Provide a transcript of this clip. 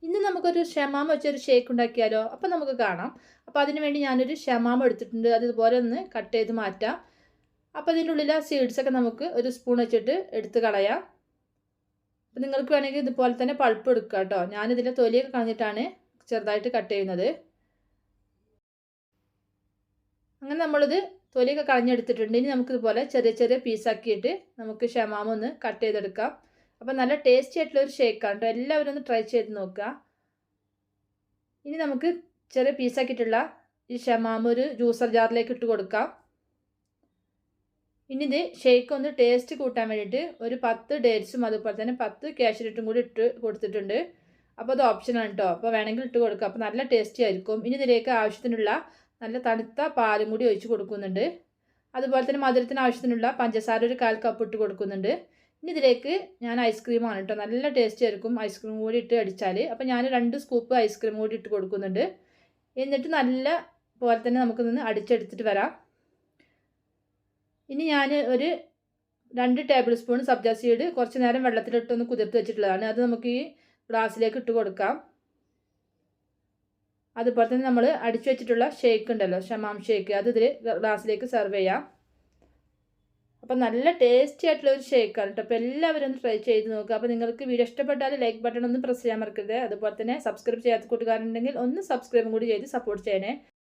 ഇന്ന് നമുക്കൊരു ഷമാമ വെച്ചൊരു ഷേക്ക് ഉണ്ടാക്കിയാലോ? അപ്പോൾ നമുക്ക് കാണാം. അപ്പോൾ അതിന് വേണ്ടി ഞാനൊരു ഷമാമ എടുത്തിട്ടുണ്ട്. അത് ഇതുപോലെ ഒന്ന് കട്ട് ചെയ്ത് മാറ്റാം. അപ്പോൾ അതിൻ്റെ ഉള്ളിലെ സീഡ്സൊക്കെ നമുക്ക് ഒരു സ്പൂൺ വെച്ചിട്ട് എടുത്ത് കളയാം. അപ്പോൾ നിങ്ങൾക്ക് വേണമെങ്കിൽ ഇതുപോലെ തന്നെ പൾപ്പ് എടുക്കുക കേട്ടോ. ഞാനിതിൻ്റെ തൊലിയൊക്കെ കളഞ്ഞിട്ടാണ് ചെറുതായിട്ട് കട്ട് ചെയ്യുന്നത്. അങ്ങനെ നമ്മളിത് തൊലിയൊക്കെ കളഞ്ഞെടുത്തിട്ടുണ്ട്. ഇനി നമുക്കിതുപോലെ ചെറിയ ചെറിയ പീസാക്കിയിട്ട് നമുക്ക് ഷമാമ ഒന്ന് കട്ട് ചെയ്തെടുക്കാം. അപ്പോൾ നല്ല ടേസ്റ്റി ആയിട്ടുള്ളൊരു ഷേക്കാണ് കേട്ടോ. എല്ലാവരും ഒന്ന് ട്രൈ ചെയ്ത് നോക്കുക. ഇനി നമുക്ക് ചെറിയ പീസാക്കിയിട്ടുള്ള ഈ ഷമാമ ഒരു ജ്യൂസർ ജാറിലേക്ക് ഇട്ട് കൊടുക്കാം. ഇനി ഇത് ഷേക്ക് ഒന്ന് ടേസ്റ്റ് കൂട്ടാൻ വേണ്ടിയിട്ട് ഒരു 10 ഡേറ്റ്സും അതുപോലെ തന്നെ 10 കാഷ്യൂനട്ടും കൂടി ഇട്ട് കൊടുത്തിട്ടുണ്ട്. അപ്പോൾ അത് ഓപ്ഷനാണ് കേട്ടോ. അപ്പോൾ വേണമെങ്കിൽ ഇട്ട് കൊടുക്കുക. അപ്പോൾ നല്ല ടേസ്റ്റി ആയിരിക്കും. ഇനി ഇതിലേക്ക് ആവശ്യത്തിനുള്ള നല്ല തണുത്ത പാലും കൂടി ഒഴിച്ച് കൊടുക്കുന്നുണ്ട്. അതുപോലെ തന്നെ മധുരത്തിന് ആവശ്യത്തിനുള്ള പഞ്ചസാര ഒരു 1/4 കപ്പ് ഇട്ട് കൊടുക്കുന്നുണ്ട്. ഇനി ഇതിലേക്ക് ഞാൻ ഐസ്ക്രീമാണ് കേട്ടോ. നല്ല ടേസ്റ്റി ആയിരിക്കും ഐസ്ക്രീം കൂടി ഇട്ട് അടിച്ചാൽ. അപ്പോൾ ഞാൻ 2 സ്കൂപ്പ് ഐസ്ക്രീം കൂടി ഇട്ട് കൊടുക്കുന്നുണ്ട്. എന്നിട്ട് നല്ല പോലെ തന്നെ നമുക്കിതൊന്ന് അടിച്ചെടുത്തിട്ട് വരാം. ഇനി ഞാൻ ഒരു 2 ടേബിൾ സ്പൂൺ സബ്ജ സീഡ് കുറച്ച് നേരം വെള്ളത്തിലിട്ടൊന്ന് കുതിർത്ത് വെച്ചിട്ടുള്ളതാണ്. അത് നമുക്ക് ഈ ഗ്ലാസ്സിലേക്ക് ഇട്ട് കൊടുക്കാം. അതുപോലെ തന്നെ നമ്മൾ അടിച്ചു വെച്ചിട്ടുള്ള ഷേക്ക് ഉണ്ടല്ലോ, ഷമാം ഷേക്ക്, അത് ഇതിൽ ഗ്ലാസ്സിലേക്ക് സെർവ് ചെയ്യാം. അപ്പോൾ നല്ല ടേസ്റ്റി ആയിട്ടുള്ള ഒരു ഷേക്കാണ് കേട്ടോ. അപ്പോൾ എല്ലാവരും ഒന്ന് ട്രൈ ചെയ്ത് നോക്കുക. അപ്പോൾ നിങ്ങൾക്ക് വീഡിയോ ഇഷ്ടപ്പെട്ടാൽ ലൈക്ക് ബട്ടൺ ഒന്ന് പ്രസ് ചെയ്യാൻ മറക്കരുത്. അതുപോലെ തന്നെ സബ്സ്ക്രൈബ് ചെയ്യാത്ത കൂട്ടുകാരുണ്ടെങ്കിൽ ഒന്ന് സബ്സ്ക്രൈബും കൂടി ചെയ്ത് സപ്പോർട്ട് ചെയ്യണേ.